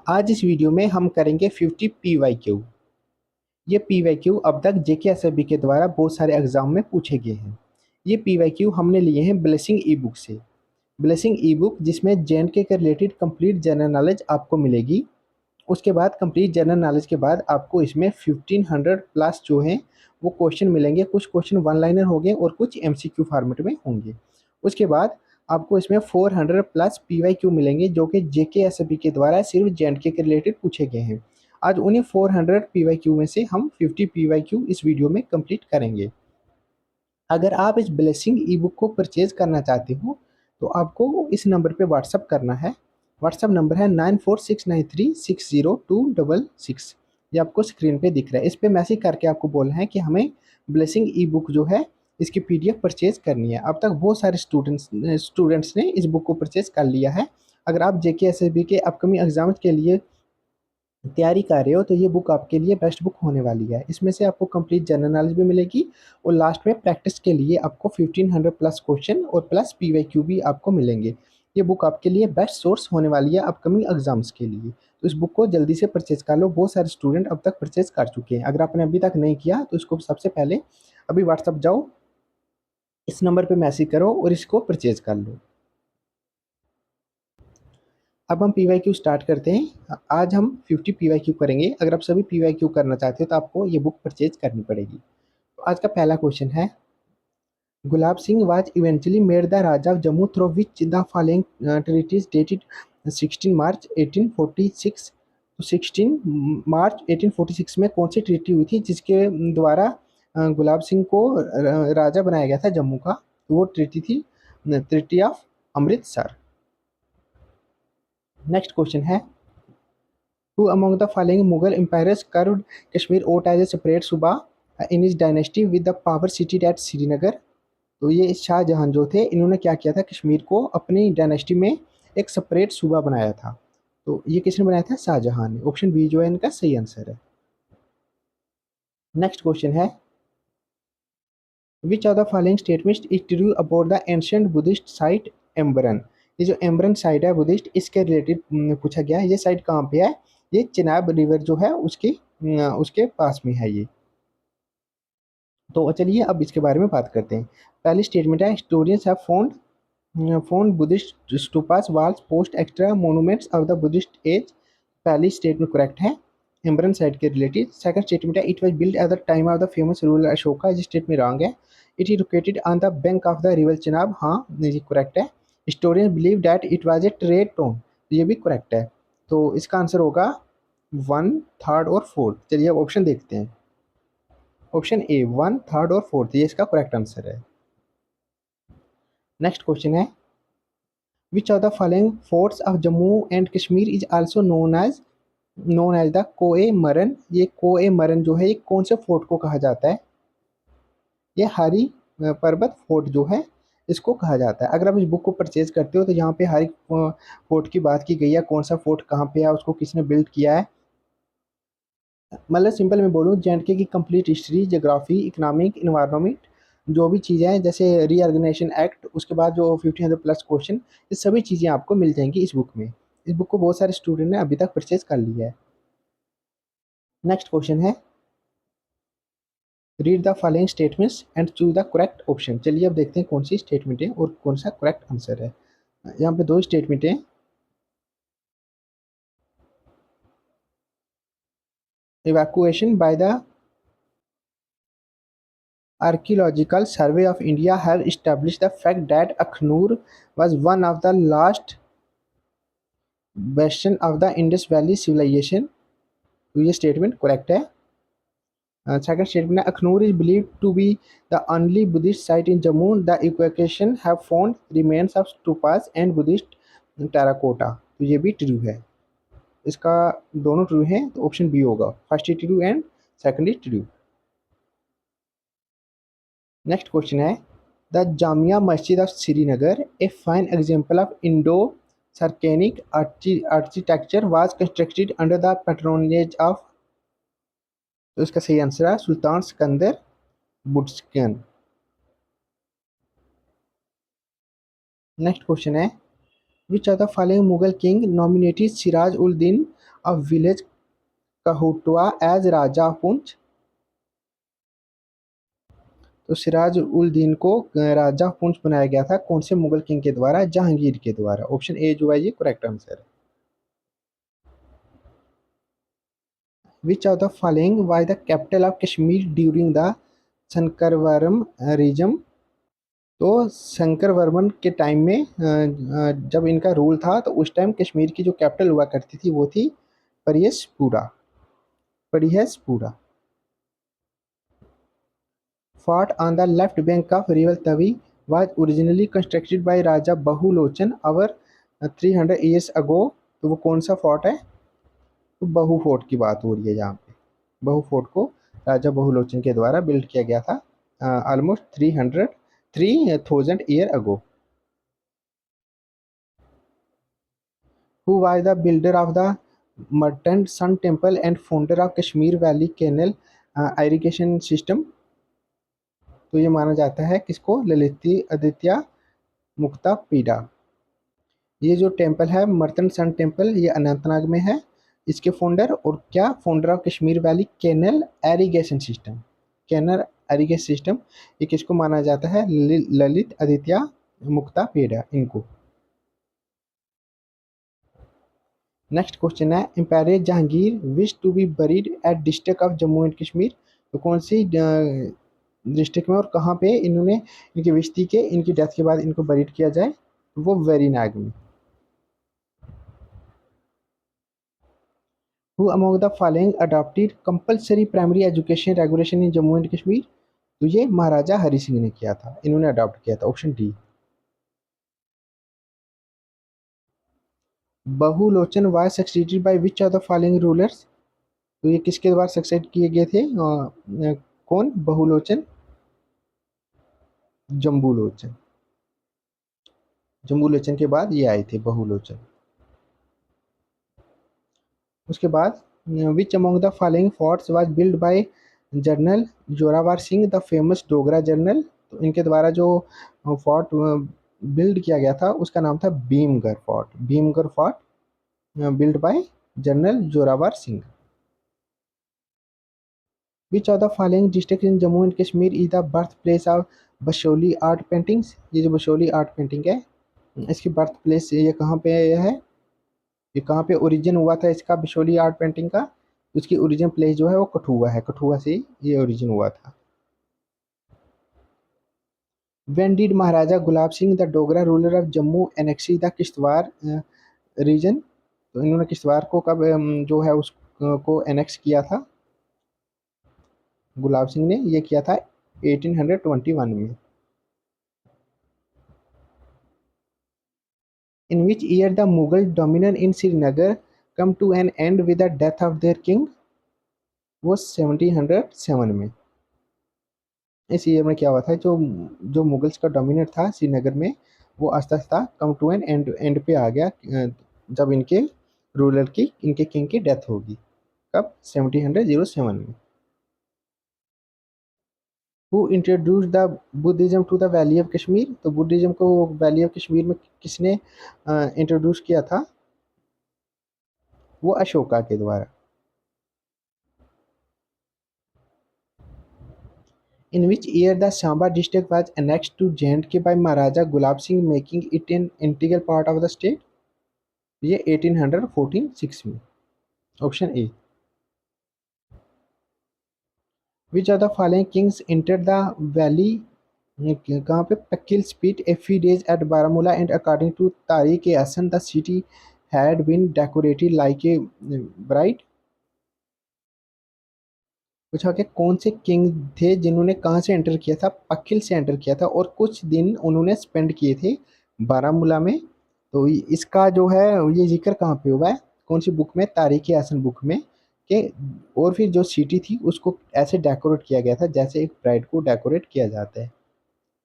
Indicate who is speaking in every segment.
Speaker 1: आज इस वीडियो में हम करेंगे 50 PYQ। ये PYQ अब तक JKSFB के द्वारा बहुत सारे एग्जाम में पूछे गए हैं। ये PYQ हमने लिए हैं ब्लेसिंग ई बुक से। ब्लेसिंग ई बुक जिसमें JNK के रिलेटेड कंप्लीट जनरल नॉलेज आपको मिलेगी। उसके बाद कंप्लीट जनरल नॉलेज के बाद आपको इसमें 1500 प्लस जो हैं वो क्वेश्चन मिलेंगे। कुछ क्वेश्चन वन लाइनर होंगे और कुछ MCQ फॉर्मेट में होंगे। उसके बाद आपको इसमें 400 प्लस PYQ मिलेंगे जो कि JKSFB के द्वारा सिर्फ JNK के रिलेटेड पूछे गए हैं। आज उन्हीं 400 PYQ में से हम 50 PYQ इस वीडियो में कंप्लीट करेंगे। अगर आप इस ब्लेसिंग ई बुक को परचेज करना चाहते हो तो आपको इस नंबर पे व्हाट्सअप करना है। व्हाट्सअप नंबर है 9469360266। ये आपको स्क्रीन पे दिख रहा है। इस पे मैसेज करके आपको बोलना है कि हमें ब्लेसिंग ई बुक जो है इसकी PDF परचेज करनी है। अब तक बहुत सारे स्टूडेंट्स ने इस बुक को परचेज कर लिया है। अगर आप JKSFB के अपकमिंग एग्जाम्स के लिए तैयारी कर रहे हो तो ये बुक आपके लिए बेस्ट बुक होने वाली है। इसमें से आपको कंप्लीट जनरल नॉलेज भी मिलेगी और लास्ट में प्रैक्टिस के लिए आपको 1500 प्लस क्वेश्चन और प्लस PYQ भी आपको मिलेंगे। ये बुक आपके लिए बेस्ट सोर्स होने वाली है अपकमिंग एग्जाम्स के लिए। तो इस बुक को जल्दी से परचेज कर लो। बहुत सारे स्टूडेंट अब तक परचेज कर चुके हैं। अगर आपने अभी तक नहीं किया तो इसको सबसे पहले अभी व्हाट्सअप जाओ, इस नंबर पर मैसेज करो और इसको परचेज कर लो। अब हम PYQ स्टार्ट करते हैं। आज हम 50 PYQ करेंगे। अगर आप सभी PYQ करना चाहते हो तो आपको ये बुक परचेज करनी पड़ेगी। तो आज का पहला क्वेश्चन है, Gulab Singh was eventually made the raja of Jammu through which the following treaties dated 16 March 1846। तो 16 मार्च 1846 में कौन सी ट्रीटी हुई थी जिसके द्वारा गुलाब सिंह को राजा बनाया गया था जम्मू का? तो वो ट्रीटी थी treaty of Amritsar. Next question है, Who among the following Mughal emperors carved Kashmir out as a separate सूबा in his dynasty with the power seated at Srinagar? तो ये शाहजहां जो थे इन्होंने क्या किया था, कश्मीर को अपनी डायनेस्टी में एक सेपरेट सूबा बनाया था। तो ये किसने बनाया था? शाहजहां ने। ऑप्शन बी जो है इनका सही आंसर है। नेक्स्ट क्वेश्चन है, which of the following statements is true about the ancient Buddhist site Ambaran? ये जो एम्बरन साइट है बुद्धिस्ट, इसके रिलेटेड पूछा गया है। ये साइट कहाँ पे है? ये चिनाब रिवर जो है उसके पास में है ये। तो चलिए अब इसके बारे में बात करते हैं। पहली स्टेटमेंट है, historians have found Buddhist stupas walls post extra monuments of the Buddhist age. पहली स्टेटमेंट करेक्ट है एम्बरन साइट के रिलेटेड। सेकंड स्टेटमेंट है, it was built at the time of the famous ruler Ashoka. इस स्टेटमेंट रॉन्ग है। It is located on the bank of the river Chenab. हाँ, ये correct है। Historians believe that it was a trade town. ये भी correct है। तो इसका आंसर होगा 1, 3 और 4। चलिए अब ऑप्शन देखते हैं। ऑप्शन ए 1, 3 और 4 ये इसका करेक्ट आंसर है। नेक्स्ट क्वेश्चन है, which of the following forts of Jammu and Kashmir is also known as the Koh-e Maran? ये कोए मरन जो है ये कौन से फोर्ट को कहा जाता है? ये हरी पर्वत फोर्ट जो है इसको कहा जाता है। अगर आप इस बुक को परचेज करते हो तो यहाँ पे हर एक फोर्ट की बात की गई है, कौन सा फोर्ट कहाँ पे है, उसको किसने बिल्ड किया है। मतलब सिंपल में बोलूँ, JNK की complete history, geography, economic, environment, जो भी चीज़ें हैं जैसे रीऑर्गेनाइजेशन एक्ट, उसके बाद जो 1500 प्लस क्वेश्चन, ये सभी चीज़ें आपको मिल जाएंगी इस बुक में। इस बुक को बहुत सारे स्टूडेंट ने अभी तक परचेज कर लिया है। नेक्स्ट क्वेश्चन है, read the following statements and choose the correct option. चलिए अब देखते हैं कौन सी स्टेटमेंट है और कौन सा करेक्ट आंसर है। यहाँ पे दो स्टेटमेंट हैं। Evacuation by the Archaeological Survey of India have established the fact that Akhnur was one of the last bastion of the Indus Valley civilization। तो ये स्टेटमेंट करेक्ट है। सेकंड स्टेटमेंट है, Akhnoor is believed to be the only Buddhist site in Jammu. The excavation have found remains of stupas and Buddhist terracotta. तो ये भी true है। इसका दोनों ट्रू हैं तो ऑप्शन बी होगा। First is true and second is true. Next question है, the Jamia Masjid of Srinagar, a fine example of Indo Saracenic architecture, was constructed under the patronage of. तो इसका सही आंसर है सुल्तान सिकंदर बुटस्कन। नेक्स्ट क्वेश्चन है, which of the following Mughal king nominated Siraj ul Din a village Kahutwa as raja Poonch. तो सिराज उल दीन को राजा पुंछ बनाया गया था कौन से मुगल किंग के द्वारा? जहांगीर के द्वारा। ऑप्शन ए जो है ये करेक्ट आंसर है। Which of the following was the capital of Kashmir during the Shankarvarma regime? तो शंकर वर्मन के टाइम में जब इनका रूल था तो उस टाइम कश्मीर की जो कैपिटल हुआ करती थी वो थी परियसपुरा। परिहसपुरा। Fort on the left bank of river Tavi was originally constructed by Raja Bahulochan over 300 years ago। तो वो कौन सा फोर्ट है? तो बहु फोर्ट की बात हो रही है यहाँ पे। बहु फोर्ट को राजा बहुलोचन के द्वारा बिल्ड किया गया था almost 3000 year ago. Who was the builder of the Merchant Sun Temple and founder of Kashmir Valley Canal irrigation system? तो ये माना जाता है किसको? ललित आदित्य मुक्ता पीडा। ये जो टेम्पल है मर्तन सन टेम्पल ये अनंतनाग में है। इसके फाउंडर और क्या? Founder of Kashmir valley canal irrigation system. Canal irrigation system ये किसको माना जाता है? ललित आदित्य मुक्ता पेड़ा इनको। नेक्स्ट क्वेश्चन है emperor Jahangir wish to be buried at district of Jammu and Kashmir. तो कौन सी डिस्ट्रिक्ट में और कहाँ पे इन्होंने इनकी विश थी कि इनकी डेथ के बाद इनको बरीड किया जाए? वो वेरीनाग में। Who among the following adopted compulsory primary education regulation in Jammu and Kashmir? तो ये महाराजा हरि सिंह ने किया था, इन्होंने अडॉप्ट किया था। Option D. Bahulochan was succeeded by which of the following rulers? तो ये किसके द्वारा सक्सेड किए गए थे? कौन? बहुलोचन, जम्बूलोचन। जम्बूलोचन के बाद ये आए थे बहुलोचन। उसके बाद which among the following forts was build by general Zorawar Singh the famous Dogra general? तो इनके द्वारा जो फोर्ट बिल्ड किया गया था उसका नाम था Bhimgarh fort. Bhimgarh fort build by general Zorawar Singh. Which of the following district in Jammu and Kashmir is the birth place of Basohli art paintings? ये जो बशोली आर्ट पेंटिंग है इसकी बर्थ प्लेस ये कहाँ पे है? ये कहाँ पे ओरिजिन हुआ था इसका बिशोली आर्ट पेंटिंग का? उसकी ओरिजिन प्लेस जो है वो कठुआ है, कठुआ से ये ओरिजिन हुआ था। When did Maharaja Gulab Singh the Dogra ruler of Jammu annex the Kishtwar region? तो इन्होंने किश्तवाड़ को कब जो है उसको एनेक्स किया था? गुलाब सिंह ने ये किया था 1821 में। In which year the Mughal dominance in Srinagar come to an end with the death of their king? वो 1707 में। इस ईयर में क्या हुआ था? जो जो मुगल्स का डोमिनेट था श्रीनगर में वो आस्ता आस्ता कम टू एन एंड पे आ गया जब इनके रूलर की इनके किंग की डेथ होगी। कब? 1707 में। Who introduce the Buddhism to the valley of Kashmir? तो बुद्धिज्म को वैली ऑफ कश्मीर में किसने इंट्रोड्यूस किया था? वो अशोका के द्वारा। In which year the Samba district was annexed to J&K by Maharaja Gulab Singh making it an integral part of the state? ये 1814-6 में। Option A. Which of the following kings entered the valley? कहाँ पे? Pakil spent a few days at Baramulla and according to Tariq-e-Hasan the city had been decorated like a bride। पूछा कि कौन से king थे जिन्होंने कहाँ से एंटर किया था? पकिल से एंटर किया था और कुछ दिन उन्होंने स्पेंड किए थे बारामूला में। तो इसका जो है ये जिक्र कहाँ पे हुआ है? कौन सी बुक में? तारीख आसन बुक में। कि और फिर जो सिटी थी उसको ऐसे डेकोरेट किया गया था जैसे एक ब्राइड को डेकोरेट किया जाता है।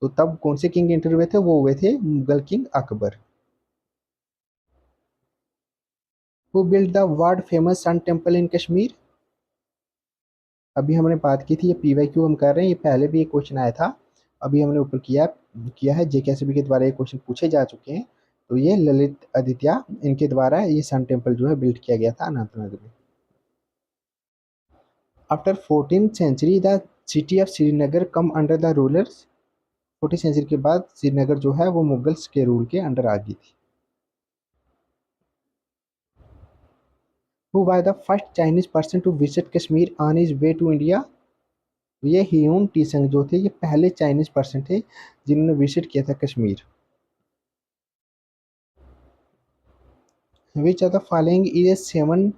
Speaker 1: तो तब कौन से किंग एंटर हुए थे? वो हुए थे Mughal king Akbar. Who build the world famous sun temple in Kashmir? अभी हमने बात की थी ये PYQ हम कर रहे हैं, ये पहले भी एक क्वेश्चन आया था। अभी हमने ऊपर किया किया है JKSB के द्वारा ये क्वेश्चन पूछे जा चुके हैं। तो ये ललित आदित्य इनके द्वारा ये सन टेम्पल जो है बिल्ड किया गया था अनंतनाग में। After 14th century the city of Srinagar come under the rulers. 14th century के बाद श्रीनगर जो है वो मुगल्स के रूल के अंडर आ गई थी। Who was the first Chinese person to visit Kashmir on his way to India? ये हियून टीसंग जो थे ये पहले चाइनीज पर्सन थे जिन्होंने विजिट किया था Kashmir. Which of the following is a seven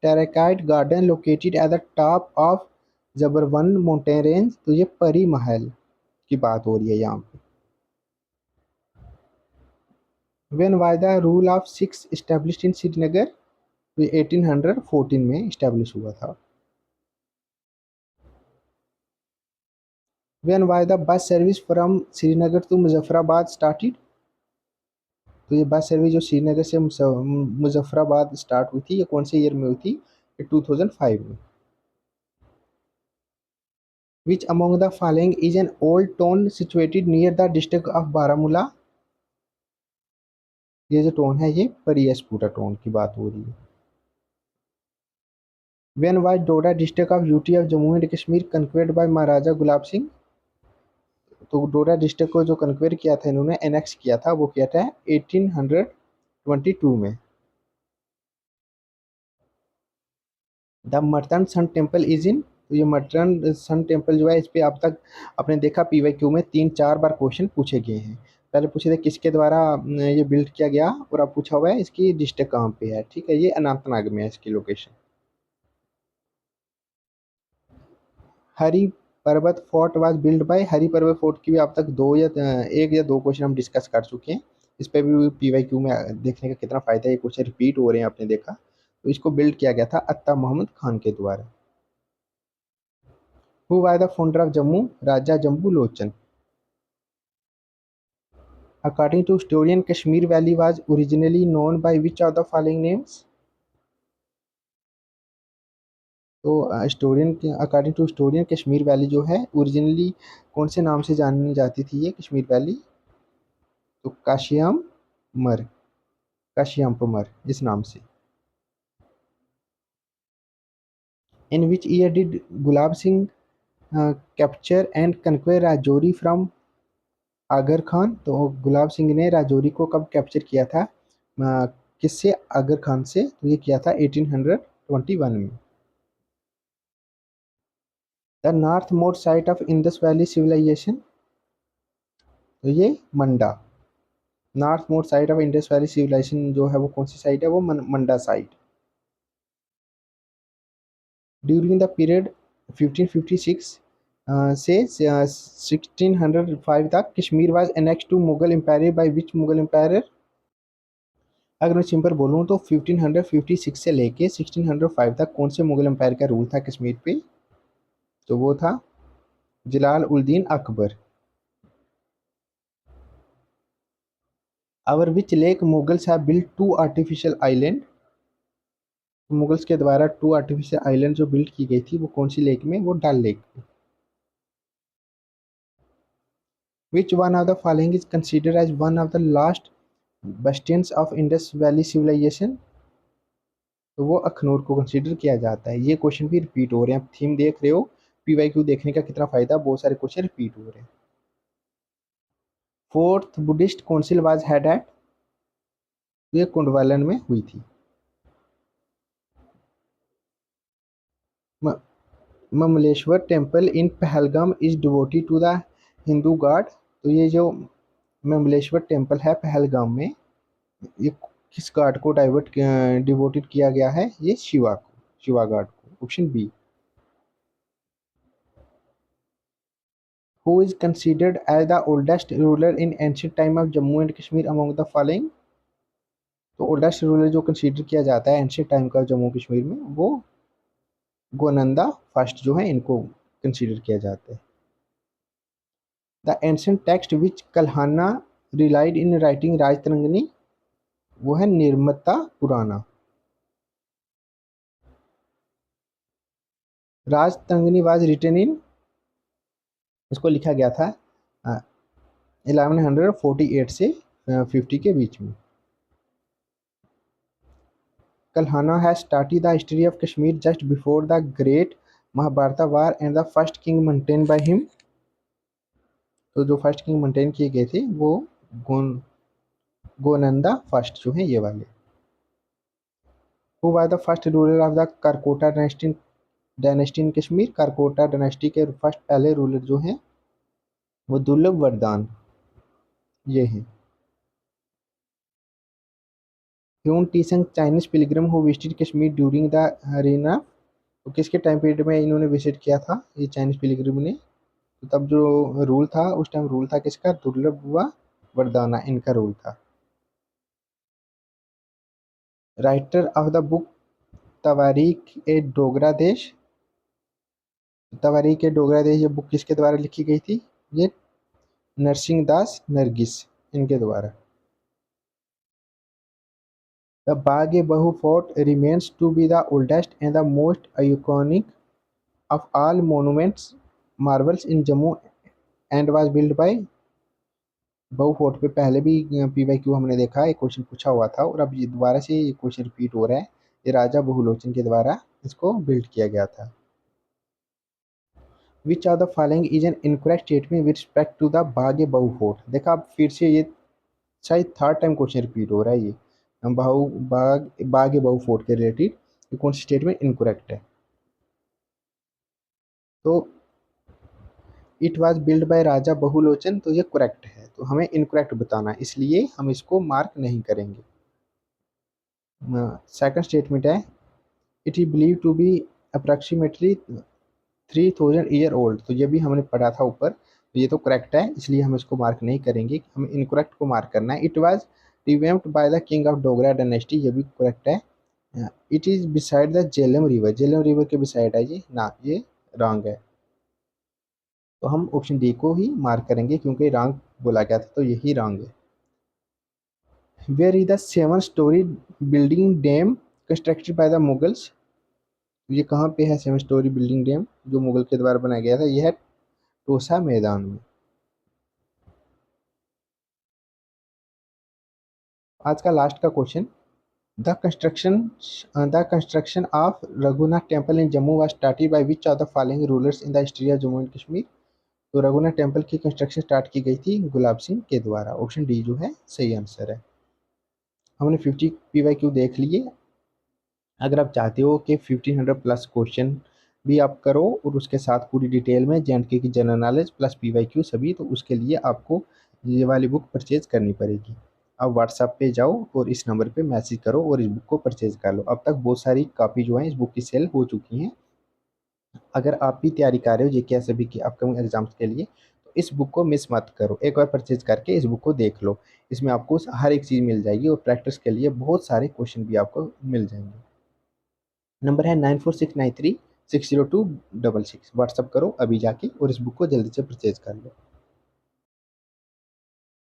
Speaker 1: terracotta garden located at the top of Zabarwan mountain range? तो ये परी महल की बात हो रही है यहाँ पे। When was the rule of Sikhs established in Srinagar? तो ये 1814 में इस्टेब्लिश हुआ था। When was the bus service from Srinagar to Muzaffarabad started? तो ये बस सर्विस जो श्रीनगर से मुजफ्फराबाद स्टार्ट हुई थी ये कौन से ईयर में हुई थी? 2005 में। Which among the following is an old town situated near the district of Baramulla? ये जो टोन है ये परियसपुरा टोन की बात हो रही है। When was Doda district of UT of Jammu and Kashmir conquered by महाराजा गुलाब सिंह? तो डोडा डिस्ट्रिक्ट को जो कन्क्वेयर किया था इन्होंने एनेक्स किया था वो किया था 1822 में। The Martand sun temple is in? तो ये मर्तन सन टेम्पल जो है इस पे अब तक आपने देखा PYQ में 3-4 बार क्वेश्चन पूछे गए हैं। पहले पूछे थे किसके द्वारा ये बिल्ड किया गया और अब पूछा हुआ है इसकी डिस्ट्रिक्ट कहाँ पे है। ठीक है, ये अनंतनाग में है इसकी लोकेशन। हरी पर्वत फोर्ट वाज बिल्ड बाय? हरी पर्वत फोर्ट की भी अब तक एक या दो क्वेश्चन हम डिस्कस कर चुके हैं। इस पे भी PYQ में देखने का कितना फ़ायदा है, ये क्वेश्चन रिपीट हो रहे हैं आपने देखा। तो इसको बिल्ड किया गया था अत्ता मोहम्मद खान के द्वारा। Who was the founder of Jammu? Raja Jambu Lochan. According to historian Kashmir valley was originally known by which of the following names? तो हिस्टोरियन के according to historian Kashmir valley जो है ओरिजिनली कौन से नाम से जानी जाती थी ये कश्मीर वैली? तो काशियामर, काशियामपमर इस नाम से। In which year did Gulab Singh capture and conquer Rajouri from Agar Khan? तो गुलाब सिंह ने राजौरी को कब कैप्चर किया था किससे? आगर खान से। तो ये किया था 1821 में। The north most site of Indus valley civilization? तो ये Manda. North most site of Indus valley civilization जो है वो कौन सी साइट है? वो Manda site. During the period 1556 से 1605 तक Kashmir was annex to Mughal empire by which Mughal empire? अगर मैं सिंपल बोलूँ तो 1556 से लेके 1605 तक कौन से मुगल एम्पायर का रूल था कश्मीर पे? तो वो था जलाल उल दीन Akbar. Our which lake Mughals have built two artificial island? Mughals के द्वारा 2 आर्टिफिशियल आइलैंड जो बिल्ड की गई थी वो कौन सी लेक में? वो डल लेक में। Which one of the following is considered as one of the last bastions of Indus Valley civilization? तो वो अखनूर को कंसीडर किया जाता है। ये क्वेश्चन भी रिपीट हो रहे हैं, आप थीम देख रहे हो। PYQ देखने का कितना फायदा, बहुत सारे क्वेश्चन रिपीट हो रहे हैं। Fourth Buddhist council was held at? ये कुंडवालन में हुई थी। Mamleshwar temple in Pahalgam is devoted to the Hindu god? तो ये जो ममलेश्वर टेम्पल है पहलगाम में ये किस गॉड को डिवोटेड किया गया है? ये शिवा को, शिवा गॉड को। Option B. Who is considered as the oldest ruler in ancient time of Jammu and Kashmir among the following? तो ओल्डेस्ट रूलर जो कंसिडर किया जाता है एंशिएंट टाइम का जम्मू कश्मीर में वो गोनंदा फर्स्ट जो है इनको कंसिडर किया जाता है। The ancient text which Kalhana relied in writing Rajatarangini? वो है Nilamata Purana. Rajatarangini was written in? इसको लिखा गया था 1148 से 50 के बीच में। Kalhana has started the history of Kashmir just before the Great Mahabharata War and the first king maintained by him. तो जो फर्स्ट किंग मेंटेन किए गए थे वो गोन गोनंदा फर्स्ट जो है ये वाले. Who was the first ruler of the Karkota dynasty in Kashmir. Karkota dynasty के फर्स्ट पहले रूलर जो हैं वो दुर्लभ वरदान ये हैं. Hiuen Tsang Chinese pilgrim who visited Kashmir during the arena. तो किसके टाइम पीरियड में इन्होंने विजिट किया था ये चाइनीज पिलग्रिम ने. तो तब जो रूल था उस टाइम रूल था किसका, दुर्लभ व वरदाना इनका रूल था. राइटर ऑफ द बुक तवारीख ए डोगरा देश. तवारीख ए डोगरा देश ये बुक किसके द्वारा लिखी गई थी, ये नरसिंह दास नरगिस इनके द्वारा. द बाग-ए-बहु fort remains to be the oldest and the most iconic of all monuments marvels in Jammu and was built by. बहु फोर्ट पे पहले भी PYQ हमने देखा एक क्वेश्चन पूछा हुआ था और अब ये दोबारा से ये क्वेश्चन रिपीट हो रहा है. ये राजा बहुलोचन के द्वारा इसको बिल्ड किया गया था. Which of the following is an incorrect statement with respect to the बाग-ए-बहु फोर्ट. देखा अब फिर से ये शायद थर्ड टाइम क्वेश्चन रिपीट हो रहा है. ये बाग-ए-बहु फोर्ट के रिलेटेड ये कौन सी स्टेटमेंट इनकरेक्ट है. तो इट वाज बिल्ड बाय राजा बहुलोचन तो ये करेक्ट है. तो हमें इनकरेक्ट बताना है इसलिए हम इसको मार्क नहीं करेंगे. सेकंड स्टेटमेंट है it is believe to be approximately 3000 year old. तो ये भी हमने पढ़ा था ऊपर. तो ये तो करेक्ट है इसलिए हम इसको मार्क नहीं करेंगे, हमें इनकरेक्ट को मार्क करना है. It was revamped by the king of Dogra dynasty ये भी करेक्ट है. It is beside the Jhelum river. Jhelum river के बिसाइड है ये ना, ये रॉन्ग है. तो हम ऑप्शन डी को ही मार्क करेंगे क्योंकि रॉन्ग बोला गया था तो यही रॉन्ग है. Where is the 7 story building dam constructed by the Mughals. ये कहाँ पे है 7 स्टोरी बिल्डिंग डैम जो मुगल के द्वारा बनाया गया था, यह है टोसा मैदान में. आज का लास्ट का question. The construction of Raghunath temple in Jammu was started by which of the following rulers in the history of Jammu and Kashmir. तो रघुनाथ टेम्पल की कंस्ट्रक्शन स्टार्ट की गई थी गुलाब सिंह के द्वारा. ऑप्शन डी जो है सही आंसर है. हमने 50 PYQ देख लिए. अगर आप चाहते हो कि 1500 प्लस क्वेश्चन भी आप करो और उसके साथ पूरी डिटेल में JNK की जनरल नॉलेज प्लस PYQ सभी, तो उसके लिए आपको ये वाली बुक परचेज करनी पड़ेगी. आप व्हाट्सएप पे जाओ और इस नंबर पे मैसेज करो और इस बुक को परचेज कर लो. अब तक बहुत सारी कॉपी जो है इस बुक की सेल हो चुकी हैं. अगर आप भी तैयारी कर रहे हो JK SFB की अपकमिंग एग्जाम्स के लिए तो इस बुक को मिस मत करो. एक बार परचेज करके इस बुक को देख लो. इसमें आपको हर एक चीज़ मिल जाएगी और प्रैक्टिस के लिए बहुत सारे क्वेश्चन भी आपको मिल जाएंगे. नंबर है 9469360266. व्हाट्सअप करो अभी जाके और इस बुक को जल्दी से परचेज कर लो.